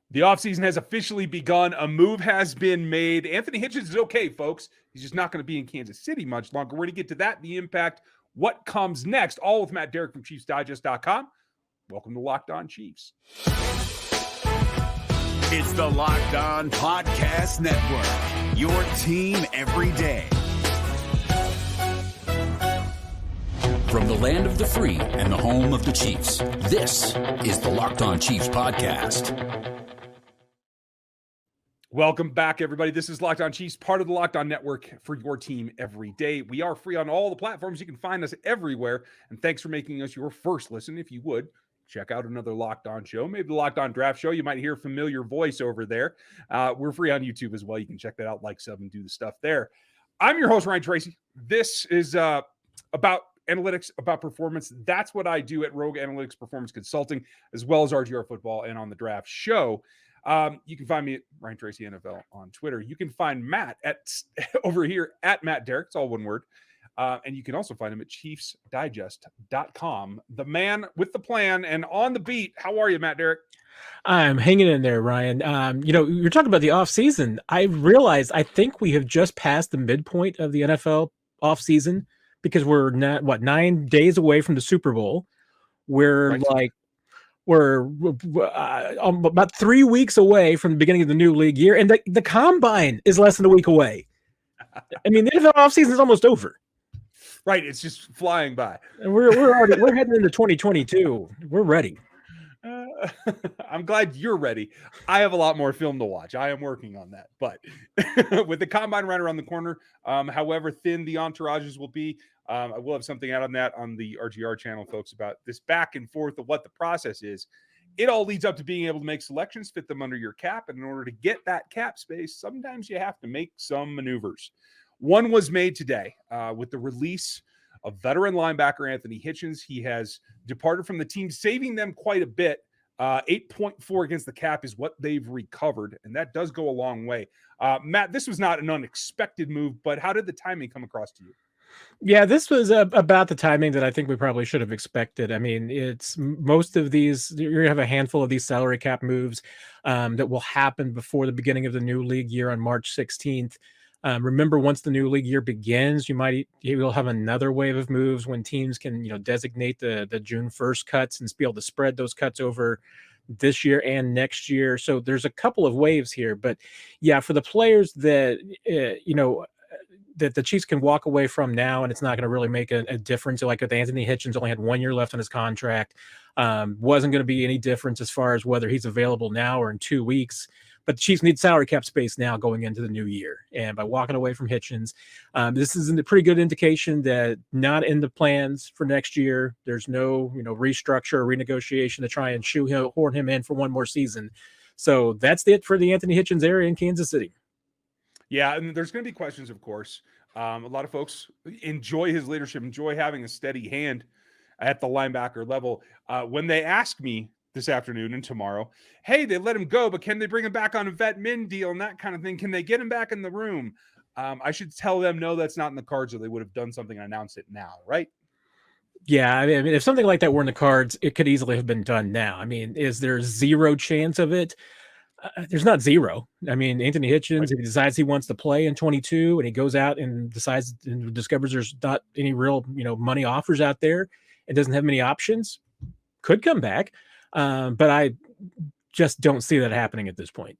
The offseason has officially begun. A move has been made. Anthony Hitchens is okay, folks. He's just not going to be in Kansas City much longer. We're going to get to that, the impact, what comes next, all with Matt Derrick from ChiefsDigest.com. Welcome to Locked On Chiefs. It's the Locked On Podcast Network, your team every day. From the land of the free and the home of the Chiefs, this is the Locked On Chiefs podcast. Welcome back, everybody. This is Locked On Chiefs, part of the Locked On Network for your team every day. We are free on all the platforms. You can find us everywhere. And thanks for making us your first listen. If you would, check out another Locked On show, maybe the Locked On Draft show. You might hear a familiar voice over there. We're free on YouTube as well. You can check that out, like, sub, and do the stuff there. I'm your host, Ryan Tracy. This is about analytics, about performance. That's what I do at Rogue Analytics Performance Consulting, as well as RGR Football and on the Draft Show. You can find me at Ryan Tracy NFL on Twitter. You can find Matt at over here at Matt Derrick. It's all one word. And you can also find him at ChiefsDigest.com. The man with the plan and on the beat. How are you, Matt Derrick? I'm hanging in there, Ryan. You're talking about the offseason. I realized I think we have just passed the midpoint of the NFL offseason because we're not, 9 days away from the Super Bowl. We're about 3 weeks away from the beginning of the new league year, and the combine is less than a week away. I mean, the NFL offseason is almost over. Right, it's just flying by. And we're heading into 2022. We're ready. I'm glad you're ready. I have a lot more film to watch. I am working on that. But with the combine right around the corner, however thin the entourages will be, I will have something out on that on the RGR channel, folks, about this back and forth of what the process is. It all leads up to being able to make selections, fit them under your cap. And in order to get that cap space, sometimes you have to make some maneuvers. One was made today with the release of veteran linebacker Anthony Hitchens. He has departed from the team, saving them quite a bit. 8.4 against the cap is what they've recovered, and that does go a long way. Matt, this was not an unexpected move, but how did the timing come across to you? Yeah, this was about the timing that I think we probably should have expected. I mean, it's most of these, you're going to have a handful of these salary cap moves that will happen before the beginning of the new league year on March 16th. Remember, once the new league year begins, you'll have another wave of moves when teams can, designate the June 1st cuts and be able to spread those cuts over this year and next year. So there's a couple of waves here, but yeah, for the players that, that the Chiefs can walk away from now, and it's not going to really make a difference. Like with Anthony Hitchens, only had 1 year left on his contract. Wasn't going to be any difference as far as whether he's available now or in 2 weeks. But the Chiefs need salary cap space now going into the new year. And by walking away from Hitchens, this is a pretty good indication that not in the plans for next year. There's no, restructure or renegotiation to try and shoehorn him in for one more season. So that's it for the Anthony Hitchens area in Kansas City. Yeah, and there's going to be questions, of course. A lot of folks enjoy his leadership, enjoy having a steady hand at the linebacker level. When they ask me this afternoon and tomorrow, hey, they let him go, but can they bring him back on a vet min deal and that kind of thing? Can they get him back in the room? I should tell them, no, that's not in the cards, or they would have done something and announced it now, right? Yeah, I mean, if something like that were in the cards, it could easily have been done now. I mean, is there zero chance of it? There's not zero. I mean, Anthony Hitchens, if he decides he wants to play in 22 and he goes out and decides and discovers there's not any real, money offers out there and doesn't have many options, could come back. But I just don't see that happening at this point.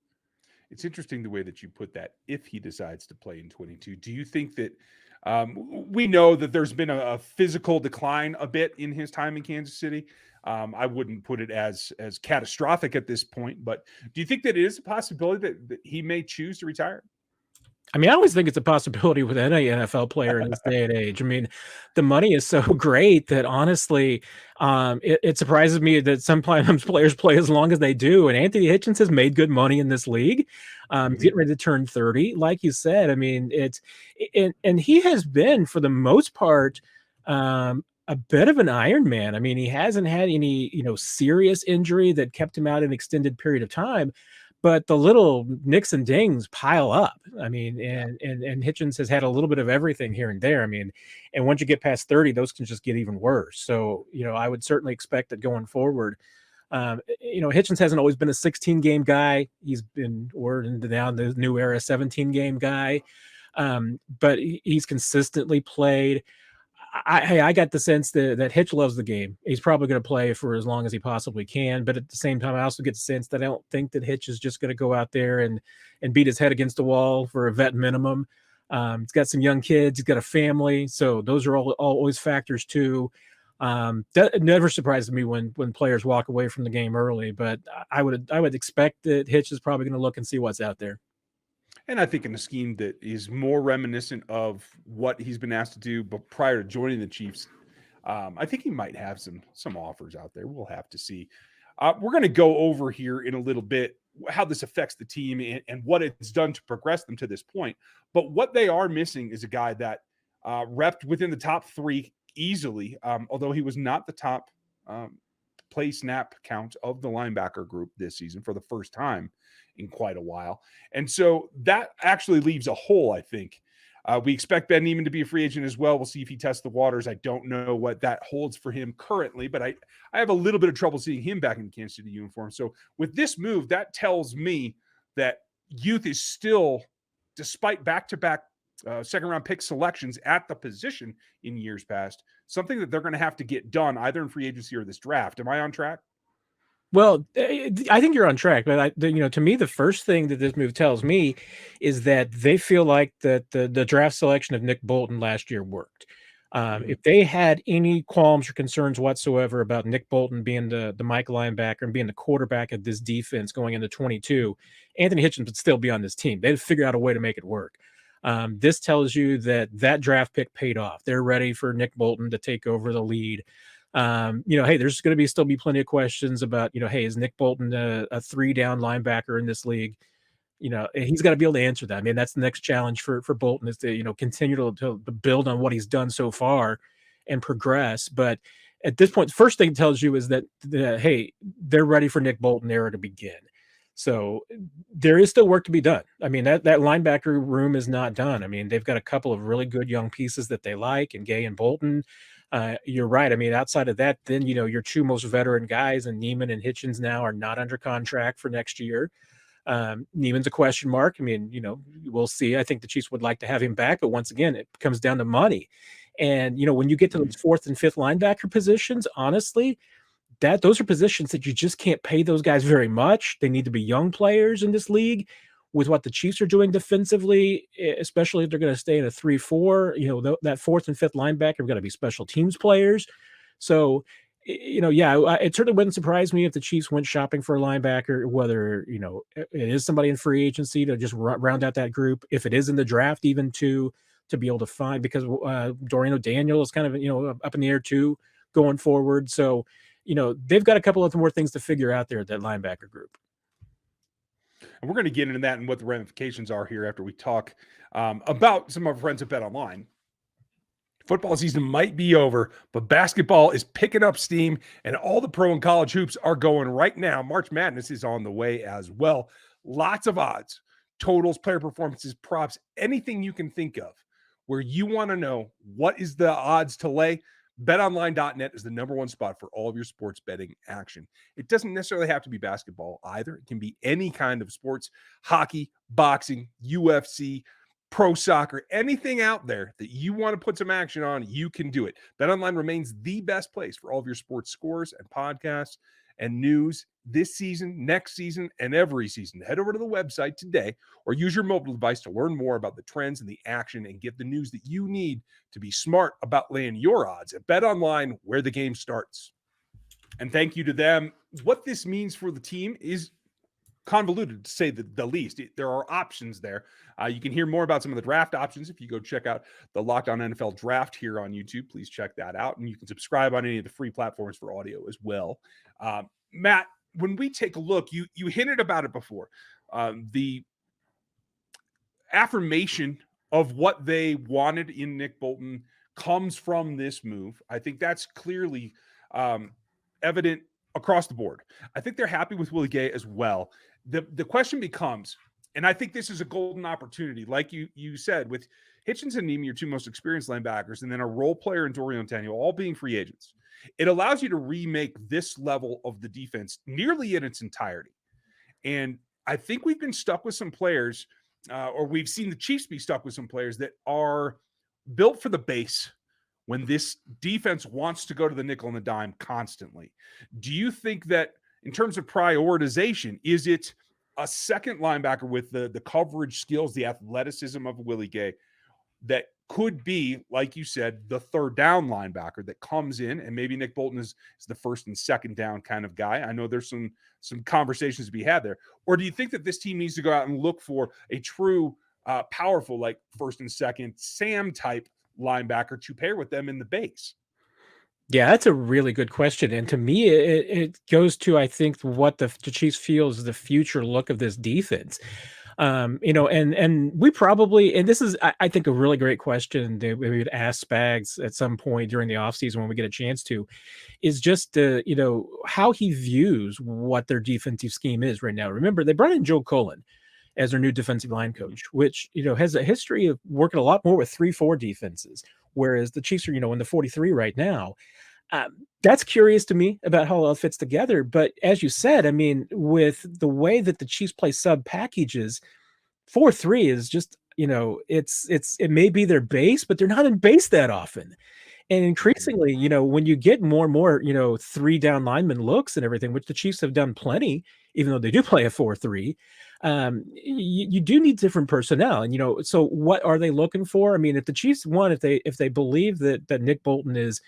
It's interesting the way that you put that. If he decides to play in 22, do you think that we know that there's been a physical decline a bit in his time in Kansas City? I wouldn't put it as catastrophic at this point, but do you think that it is a possibility that he may choose to retire? I mean, I always think it's a possibility with any NFL player in this day and age. I mean, the money is so great that honestly, it surprises me that sometimes players play as long as they do. And Anthony Hitchens has made good money in this league. He's getting ready to turn 30, like you said. I mean, and he has been, for the most part, a bit of an Iron Man. I mean, he hasn't had any, serious injury that kept him out an extended period of time. But the little nicks and dings pile up. I mean, and Hitchens has had a little bit of everything here and there. I mean, and once you get past 30, those can just get even worse. So, I would certainly expect that going forward, Hitchens hasn't always been a 16-game guy. We're now in the new era 17-game guy. But he's consistently played. I got the sense that Hitch loves the game. He's probably going to play for as long as he possibly can. But at the same time, I also get the sense that I don't think that Hitch is just going to go out there and beat his head against the wall for a vet minimum. He's got some young kids. He's got a family. So those are all always factors too. That never surprises me when players walk away from the game early. But I would expect that Hitch is probably going to look and see what's out there. And I think in a scheme that is more reminiscent of what he's been asked to do, but prior to joining the Chiefs, I think he might have some offers out there. We'll have to see. We're going to go over here in a little bit how this affects the team and what it's done to progress them to this point. But what they are missing is a guy that repped within the top 3 easily, although he was not the top play snap count of the linebacker group this season for the first time in quite a while. And so that actually leaves a hole, I think. We expect Ben Neiman to be a free agent as well. We'll see if he tests the waters. I don't know what that holds for him currently, but I have a little bit of trouble seeing him back in the Kansas City uniform. So with this move, that tells me that youth is still, despite back-to-back second-round pick selections at the position in years past, something that they're going to have to get done either in free agency or this draft. Am I on track? Well, I think you're on track, but to me, the first thing that this move tells me is that they feel like that the draft selection of Nick Bolton last year worked. If they had any qualms or concerns whatsoever about Nick Bolton being the Mike linebacker and being the quarterback of this defense going into 22, Anthony Hitchens would still be on this team. They'd figure out a way to make it work. This tells you that draft pick paid off. They're ready for Nick Bolton to take over the lead. Hey, there's going to still be plenty of questions about, hey, is Nick Bolton a 3-down linebacker in this league? He's got to be able to answer that. I mean, that's the next challenge for Bolton is to, continue to build on what he's done so far and progress. But at this point, the first thing it tells you is that, hey, they're ready for Nick Bolton era to begin. So there is still work to be done. I mean, that linebacker room is not done. I mean, they've got a couple of really good young pieces that they like, and Gay and Bolton. You're right. I mean, outside of that, then, your 2 most veteran guys and Neiman and Hitchens now are not under contract for next year. Neiman's a question mark. I mean, we'll see. I think the Chiefs would like to have him back, but once again, it comes down to money. And, when you get to those 4th and 5th linebacker positions, honestly, those are positions that you just can't pay those guys very much. They need to be young players in this league. With what the Chiefs are doing defensively, especially if they're going to stay in a 3-4, that 4th and 5th linebacker have got to be special teams players. So, it certainly wouldn't surprise me if the Chiefs went shopping for a linebacker, whether, it is somebody in free agency to just round out that group. If it is in the draft, even to be able to find, because Dorian O'Daniel is kind of, up in the air too going forward. So, they've got a couple of more things to figure out there at that linebacker group. And we're going to get into that and what the ramifications are here after we talk about some of our friends at BetOnline. Football season might be over, but basketball is picking up steam, and all the pro and college hoops are going right now. March Madness is on the way as well. Lots of odds, totals, player performances, props, anything you can think of where you want to know what is the odds to lay. BetOnline.net is the #1 spot for all of your sports betting action. It doesn't necessarily have to be basketball either. It can be any kind of sports, hockey, boxing, UFC, pro soccer, anything out there that you want to put some action on, you can do it. BetOnline remains the best place for all of your sports scores and podcasts and news this season, next season, and every season. Head over to the website today or use your mobile device to learn more about the trends and the action and get the news that you need to be smart about laying your odds at BetOnline, where the game starts. And thank you to them. What this means for the team is convoluted, to say the least. There are options there. You can hear more about some of the draft options if you go check out the Locked On NFL Draft here on YouTube. Please check that out. And you can subscribe on any of the free platforms for audio as well. Matt, when we take a look, you hinted about it before. The affirmation of what they wanted in Nick Bolton comes from this move. I think that's clearly evident across the board. I think they're happy with Willie Gay as well. The question becomes, and I think this is a golden opportunity, like you said, with Hitchens and Neiman, your 2 most experienced linebackers, and then a role player in Dorian O'Daniel, all being free agents. It allows you to remake this level of the defense nearly in its entirety. And I think we've been stuck with some players, or we've seen the Chiefs be stuck with some players that are built for the base when this defense wants to go to the nickel and the dime constantly. Do you think that in terms of prioritization, is it a second linebacker with the coverage skills, the athleticism of Willie Gay that could be, like you said, the third down linebacker that comes in, and maybe Nick Bolton is the first and second down kind of guy? I know there's some conversations to be had there. Or do you think that this team needs to go out and look for a true powerful, like first and second Sam type linebacker to pair with them in the base? Yeah, that's a really good question. And to me, it goes to, I think, what the Chiefs feel is the future look of this defense. And we probably, and this is, I think, a really great question that we would ask Spags at some point during the offseason when we get a chance to, is just, how he views what their defensive scheme is right now. Remember, they brought in Joe Cullen as their new defensive line coach, which, has a history of working a lot more with 3-4 defenses, whereas the Chiefs are, in the 43 right now. That's curious to me about how it all fits together. But as you said, I mean, with the way that the Chiefs play sub packages, 4-3 is just, it may be their base, but they're not in base that often. And increasingly, when you get more and more, 3 down lineman looks and everything, which the Chiefs have done plenty, even though they do play a 4-3, you do need different personnel. And, so what are they looking for? I mean, if the Chiefs if they believe that Nick Bolton is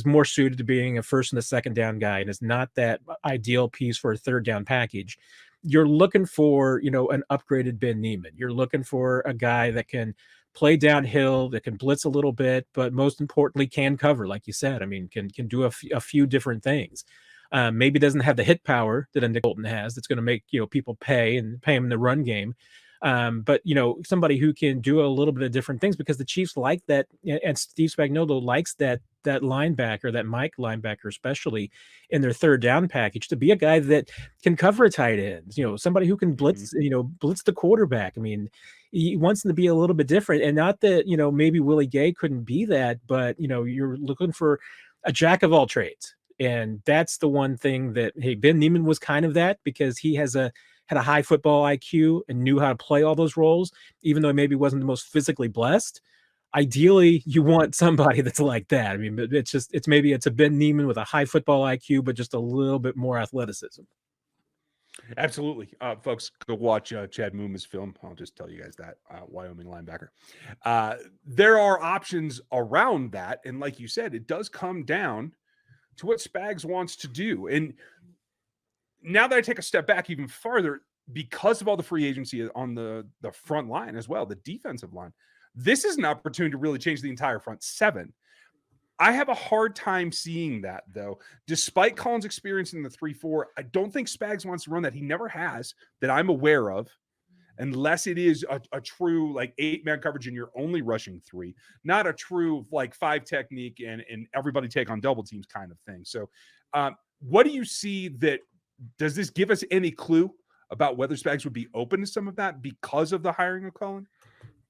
more suited to being a first and a second down guy and is not that ideal piece for a third down package, you're looking for, an upgraded Ben Neiman. You're looking for a guy that can play downhill, that can blitz a little bit, but most importantly, can cover, like you said. I mean, can do a few different things. Maybe doesn't have the hit power that a Nick Bolton has that's going to make, people pay him in the run game. But, somebody who can do a little bit of different things, because the Chiefs like that. And Steve Spagnuolo likes that linebacker, that Mike linebacker, especially in their third down package, to be a guy that can cover a tight end, somebody who can blitz, blitz the quarterback. I mean, he wants them to be a little bit different, and not that, maybe Willie Gay couldn't be that, but, you're looking for a jack of all trades. And that's the one thing that, hey, Ben Neiman was kind of that, because he had a high football IQ and knew how to play all those roles, even though he maybe wasn't the most physically blessed. Ideally, you want somebody that's like that. I mean, it's a Ben Neiman with a high football IQ, but just a little bit more athleticism. Absolutely. Folks, go watch Chad Mooma's film. I'll just tell you guys that, Wyoming linebacker. There are options around that. And like you said, it does come down to what Spags wants to do. And now that I take a step back even farther, because of all the free agency on the front line as well, the defensive line, this is an opportunity to really change the entire front seven. I have a hard time seeing that, though. Despite Collins' experience in the 3-4, I don't think Spags wants to run that. He never has, that I'm aware of, unless it is a true, like, 8-man coverage and you're only rushing 3, not a true, like, 5 technique and everybody take on double teams kind of thing. So what do you see that – does this give us any clue about whether Spags would be open to some of that because of the hiring of Cullen?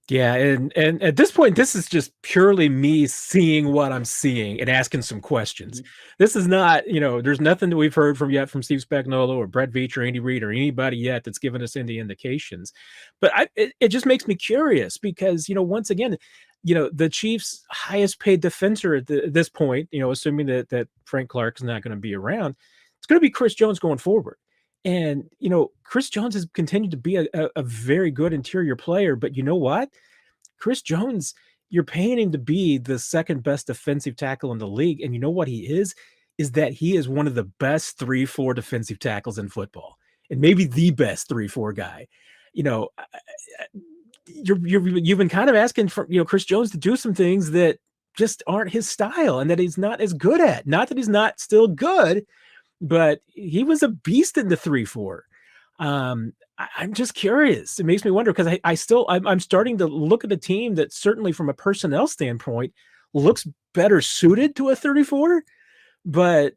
Yeah, and at this point, this is just purely me seeing what I'm seeing and asking some questions. This is not, there's nothing that we've heard from Steve Spagnuolo or Brett Veach or Andy Reid or anybody yet that's given us any indications. But it just makes me curious because, once again, the Chiefs' highest paid defender at this point, assuming that Frank Clark is not going to be around, it's going to be Chris Jones going forward. And, Chris Jones has continued to be a very good interior player. But you know what? Chris Jones, you're paying him to be the second best defensive tackle in the league. And you know what he is that he is one of the best 3-4 defensive tackles in football, and maybe the best 3-4 guy. You've been kind of asking for, Chris Jones to do some things that just aren't his style and that he's not as good at. Not that he's not still good, but he was a beast in the 3-4. I'm just curious. It makes me wonder because I'm starting to look at a team that certainly from a personnel standpoint looks better suited to a 34. But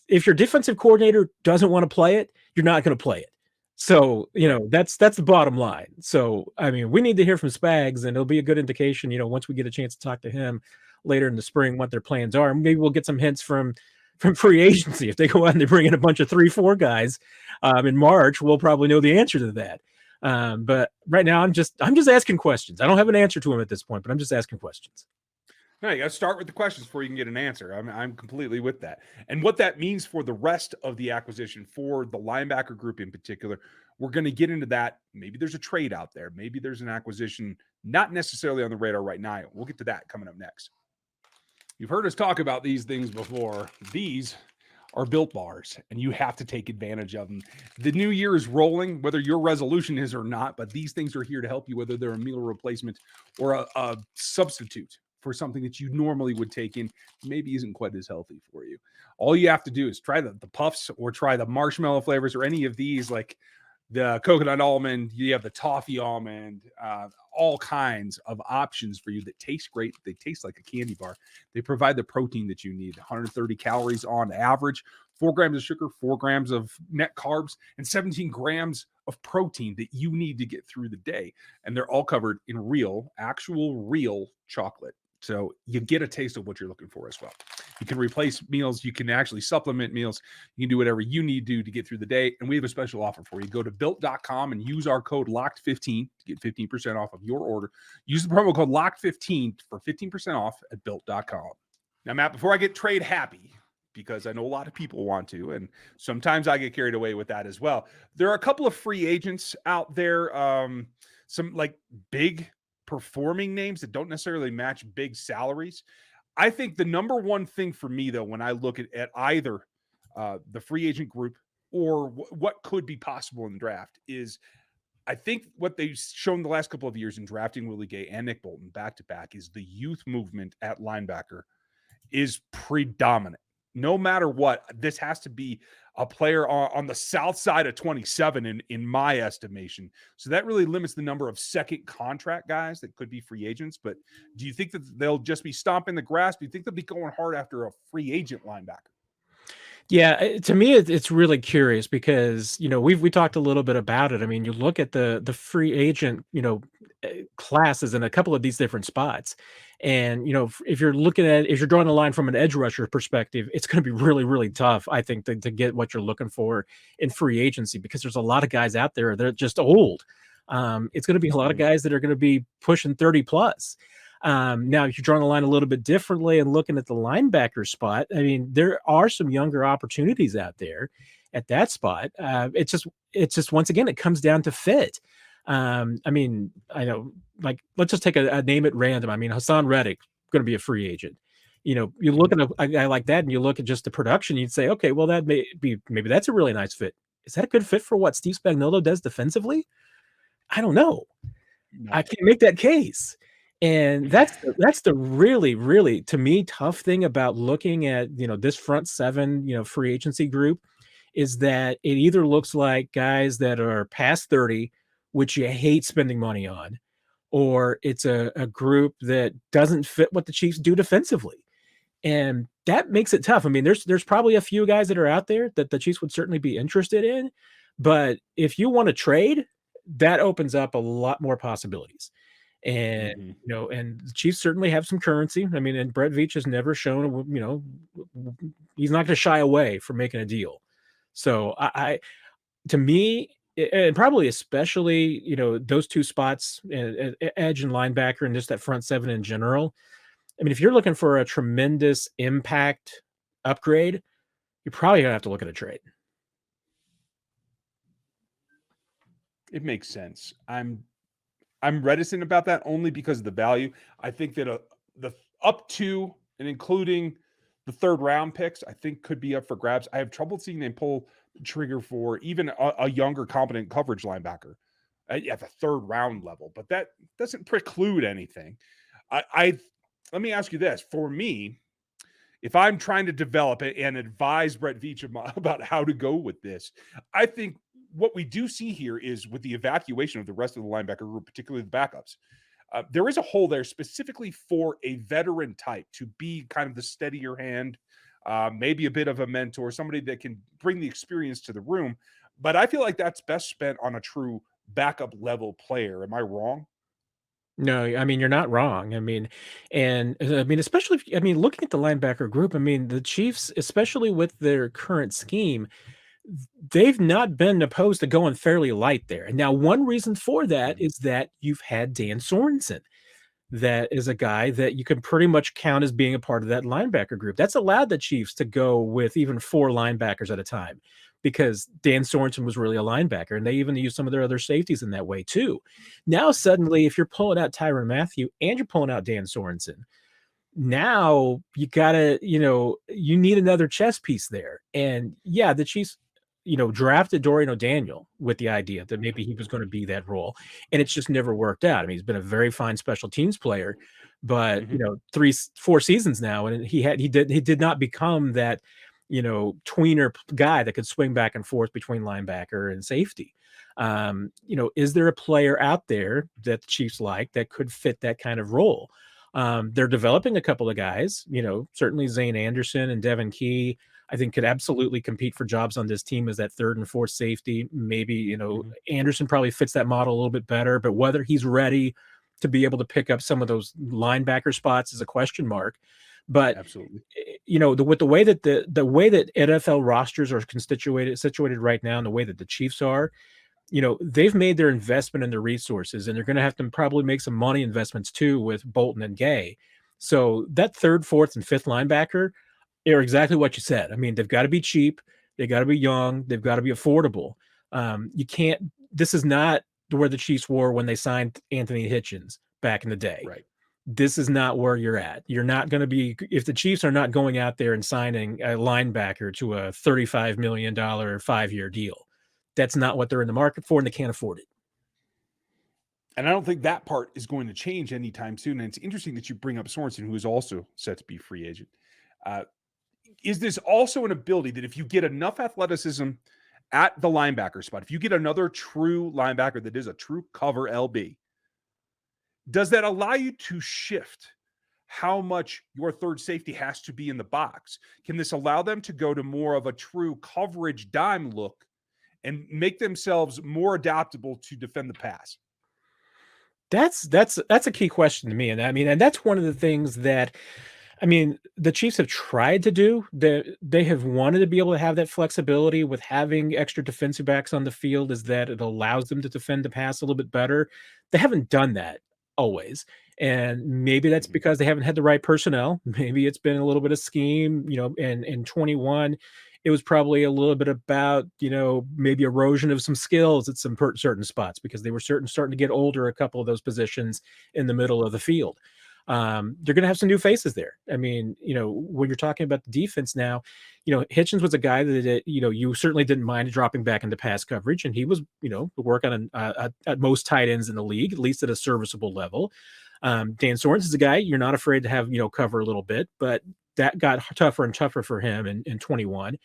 if your defensive coordinator doesn't want to play it, you're not going to play it. So, that's the bottom line. So, I mean, we need to hear from Spags, and it'll be a good indication, once we get a chance to talk to him later in the spring what their plans are. Maybe we'll get some hints from free agency. If they go out and they bring in a bunch of 3-4 guys in March, we'll probably know the answer to that. But right now, I'm just asking questions. I don't have an answer to them at this point, but I'm just asking questions. No, you got to start with the questions before you can get an answer. I'm completely with that. And what that means for the rest of the acquisition, for the linebacker group in particular, we're going to get into that. Maybe there's a trade out there. Maybe there's an acquisition not necessarily on the radar right now. We'll get to that coming up next. You've heard us talk about these things before. These are Built Bars, and you have to take advantage of them. The new year is rolling, whether your resolution is or not, but these things are here to help you, whether they're a meal replacement or a substitute for something that you normally would take in, maybe isn't quite as healthy for you. All you have to do is try the puffs or try the marshmallow flavors or any of these, like the coconut almond, you have the toffee almond, all kinds of options for you that taste great. They taste like a candy bar. They provide the protein that you need, 130 calories on average, 4 grams of sugar, 4 grams of net carbs, and 17 grams of protein that you need to get through the day. And they're all covered in actual real chocolate. So you get a taste of what you're looking for as well. You can replace meals. You can actually supplement meals. You can do whatever you need to get through the day. And we have a special offer for you. Go to built.com and use our code LOCKED15 to get 15% off of your order. Use the promo code LOCKED15 for 15% off at built.com. Now, Matt, before I get trade happy, because I know a lot of people want to, and sometimes I get carried away with that as well. There are a couple of free agents out there, some like big performing names that don't necessarily match big salaries. I think the number one thing for me, though, when I look at either the free agent group or what could be possible in the draft is I think what they've shown the last couple of years in drafting Willie Gay and Nick Bolton back-to-back is the youth movement at linebacker is predominant. No matter what, this has to be a player on the south side of 27 in my estimation. So that really limits the number of second contract guys that could be free agents. But do you think that they'll just be stomping the grass? Do you think they'll be going hard after a free agent linebacker? Yeah, to me, it's really curious because, we talked a little bit about it. I mean, you look at the free agent, classes in a couple of these different spots. And, if you're drawing a line from an edge rusher perspective, it's going to be really, really tough, I think, to get what you're looking for in free agency because there's a lot of guys out there that are just old. It's going to be a lot of guys that are going to be pushing 30 plus. Now, if you're drawing the line a little bit differently and looking at the linebacker spot, I mean, there are some younger opportunities out there at that spot. It's just once again, it comes down to fit. I mean, I know, like, let's just take a name at random. I mean, Hassan Reddick going to be a free agent. You look at a guy like that and you look at just the production, you'd say, okay, well, that maybe that's a really nice fit. Is that a good fit for what Steve Spagnuolo does defensively? I don't know. No. I can't make that case. And that's the really, really, to me, tough thing about looking at, this front seven, free agency group is that it either looks like guys that are past 30, which you hate spending money on, or it's a group that doesn't fit what the Chiefs do defensively. And that makes it tough. I mean, there's probably a few guys that are out there that the Chiefs would certainly be interested in. But if you want to trade, that opens up a lot more possibilities. And, and the Chiefs certainly have some currency. I mean, and Brett Veach has never shown, he's not going to shy away from making a deal. So to me, and probably especially, those two spots, edge and linebacker, and just that front seven in general. I mean, if you're looking for a tremendous impact upgrade, you're probably going to have to look at a trade. It makes sense. I'm reticent about that only because of the value. I think that the up to and including the third round picks, I think could be up for grabs. I have trouble seeing them pull the trigger for even a younger, competent coverage linebacker at the third round level, but that doesn't preclude anything. Let me ask you this. For me, if I'm trying to develop it and advise Brett Veach about how to go with this, I think what we do see here is with the evacuation of the rest of the linebacker group, particularly the backups, there is a hole there specifically for a veteran type to be kind of the steadier hand, maybe a bit of a mentor, somebody that can bring the experience to the room. But I feel like that's best spent on a true backup level player. Am I wrong? No, I mean, you're not wrong. I mean, and I mean, especially if, I mean, looking at the linebacker group, I mean, the Chiefs, especially with their current scheme, they've not been opposed to going fairly light there. And now, one reason for that Mhm. is that you've had Dan Sorensen. That is a guy that you can pretty much count as being a part of that linebacker group. That's allowed the Chiefs to go with even 4 linebackers at a time because Dan Sorensen was really a linebacker, and they even use some of their other safeties in that way too. Now, suddenly, if you're pulling out Tyrann Mathieu and you're pulling out Dan Sorensen, now you gotta, you need another chess piece there. And yeah, the Chiefs, drafted Dorian O'Daniel with the idea that maybe he was going to be that role, and it's just never worked out. I mean, he's been a very fine special teams player, but Mhm. 4 seasons now, and he did not become that, tweener guy that could swing back and forth between linebacker and safety. Is there a player out there that the Chiefs like that could fit that kind of role? They're developing a couple of guys, certainly Zane Anderson and Devin Key, I think could absolutely compete for jobs on this team as that third and fourth safety. Maybe, Mhm. Anderson probably fits that model a little bit better, but whether he's ready to be able to pick up some of those linebacker spots is a question mark. But Absolutely. with the way that the way that NFL rosters are situated right now, and the way that the Chiefs are, they've made their investment in their resources, and they're going to have to probably make some money investments too with Bolton and Gay. So that third, fourth, and fifth linebacker are exactly what you said. I mean, they've got to be cheap, they got to be young, they've got to be affordable. You can't. This is not where the Chiefs were when they signed Anthony Hitchens back in the day. Right. This is not where you're at. You're not going to be, if the Chiefs are not going out there and signing a linebacker to a $35 million 5-year deal. That's not what they're in the market for, and they can't afford it. And I don't think that part is going to change anytime soon. And it's interesting that you bring up Sorensen, who is also set to be free agent. Uh, is this also an ability that if you get enough athleticism at the linebacker spot, if you get another true linebacker that is a true cover LB, does that allow you to shift how much your third safety has to be in the box? Can this allow them to go to more of a true coverage dime look and make themselves more adaptable to defend the pass? That's a key question to me, and I mean, and that's one of the things that, I mean, the Chiefs have tried to do. They have wanted to be able to have that flexibility with having extra defensive backs on the field, is that it allows them to defend the pass a little bit better. They haven't done that always, and maybe that's Mhm. because they haven't had the right personnel. Maybe it's been a little bit of scheme, and in 21, it was probably a little bit about, maybe erosion of some skills at some certain spots because they were starting to get older, a couple of those positions in the middle of the field. They're going to have some new faces there. I mean, when you're talking about the defense now, Hitchens was a guy that, you certainly didn't mind dropping back into pass coverage, and he was, work on at most tight ends in the league, at least at a serviceable level. Dan Sorensen is a guy you're not afraid to have, cover a little bit, but that got tougher and tougher for him in 21.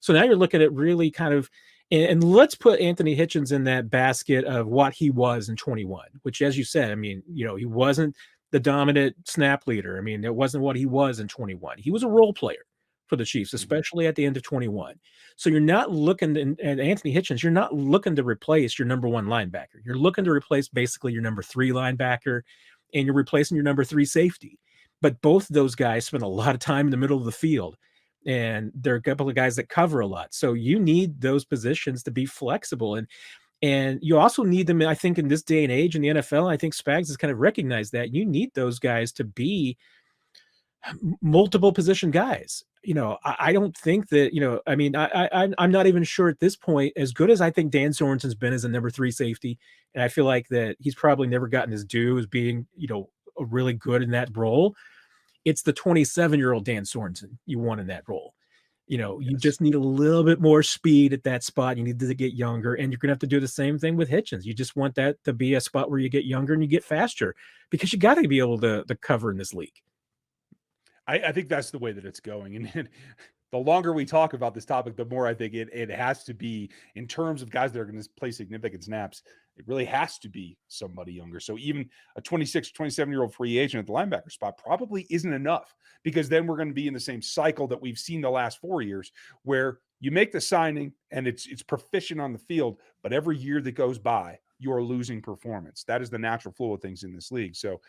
So now you're looking at really kind of, and let's put Anthony Hitchens in that basket of what he was in 21, which, as you said, I mean, he wasn't the dominant snap leader. I mean, it wasn't what he was in 21. He was a role player for the Chiefs, Mhm. especially at the end of 21. So you're not looking at Anthony Hitchens, you're not looking to replace your number 1 linebacker. You're looking to replace basically your number 3 linebacker, and you're replacing your number 3 safety. But both of those guys spend a lot of time in the middle of the field, and there are a couple of guys that cover a lot. So you need those positions to be flexible. And you also need them, I think, in this day and age in the NFL. I think Spags has kind of recognized that you need those guys to be multiple position guys. I don't think that, I mean, I'm not even sure at this point, as good as I think Dan Sorensen's been as a number 3 safety, and I feel like that he's probably never gotten his due as being, really good in that role. It's the 27-year-old Dan Sorensen you want in that role. You Yes. just need a little bit more speed at that spot. You need to get younger, and you're gonna have to do the same thing with Hitchens. You just want that to be a spot where you get younger and you get faster because you got to be able to cover in this league. I think that's the way that it's going. And the longer we talk about this topic, the more I think it has to be, in terms of guys that are going to play significant snaps, it really has to be somebody younger. So even a 26, 27-year-old free agent at the linebacker spot probably isn't enough, because then we're going to be in the same cycle that we've seen the last 4 years, where you make the signing and it's proficient on the field, but every year that goes by, you're losing performance. That is the natural flow of things in this league. So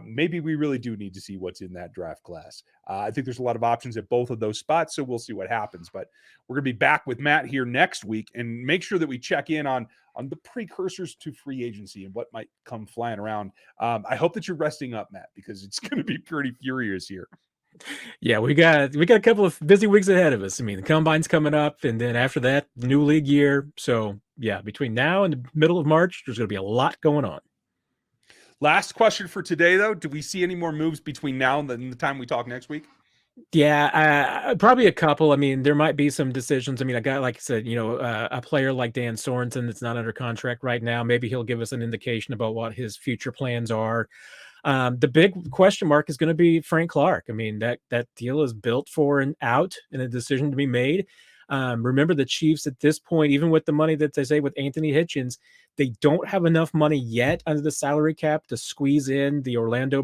maybe we really do need to see what's in that draft class. I think there's a lot of options at both of those spots, so we'll see what happens. But we're going to be back with Matt here next week, and make sure that we check in on the precursors to free agency and what might come flying around. I hope that you're resting up, Matt, because it's going to be pretty furious here. Yeah, we got a couple of busy weeks ahead of us. I mean, the combine's coming up, and then after that, new league year. So yeah, between now and the middle of March, there's going to be a lot going on. Last question for today, though. Do we see any more moves between now and the time we talk next week? Yeah, probably a couple. I mean, there might be some decisions. I mean, a guy, like I said, a player like Dan Sorensen that's not under contract right now, maybe he'll give us an indication about what his future plans are. The big question mark is going to be Frank Clark. I mean, that deal is built for an out and a decision to be made. Remember, the Chiefs at this point, even with the money that they say with Anthony Hitchens, they don't have enough money yet under the salary cap to squeeze in the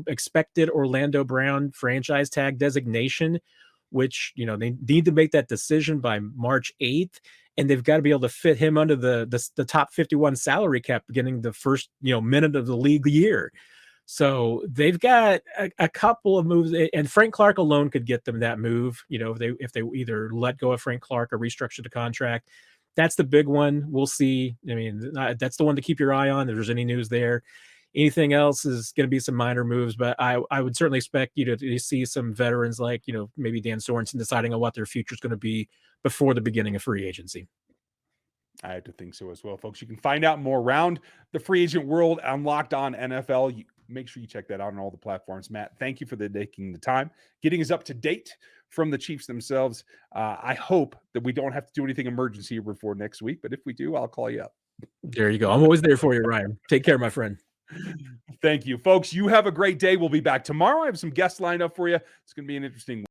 expected Orlando Brown franchise tag designation, which, they need to make that decision by March 8th. And they've got to be able to fit him under the top 51 salary cap beginning the first, minute of the league year. So they've got a couple of moves, and Frank Clark alone could get them that move. If they either let go of Frank Clark or restructure the contract. That's the big one. We'll see. I mean, that's the one to keep your eye on if there's any news there. Anything else is going to be some minor moves, but I would certainly expect you to see some veterans like, maybe Dan Sorensen deciding on what their future is going to be before the beginning of free agency. I have to think so as well, folks. You can find out more around the free agent world on Locked On NFL. Make sure you check that out on all the platforms. Matt, thank you for taking the time, getting us up to date from the Chiefs themselves. I hope that we don't have to do anything emergency before next week, but if we do, I'll call you up. There you go. I'm always there for you, Ryan. Take care, my friend. Thank you, folks. You have a great day. We'll be back tomorrow. I have some guests lined up for you. It's going to be an interesting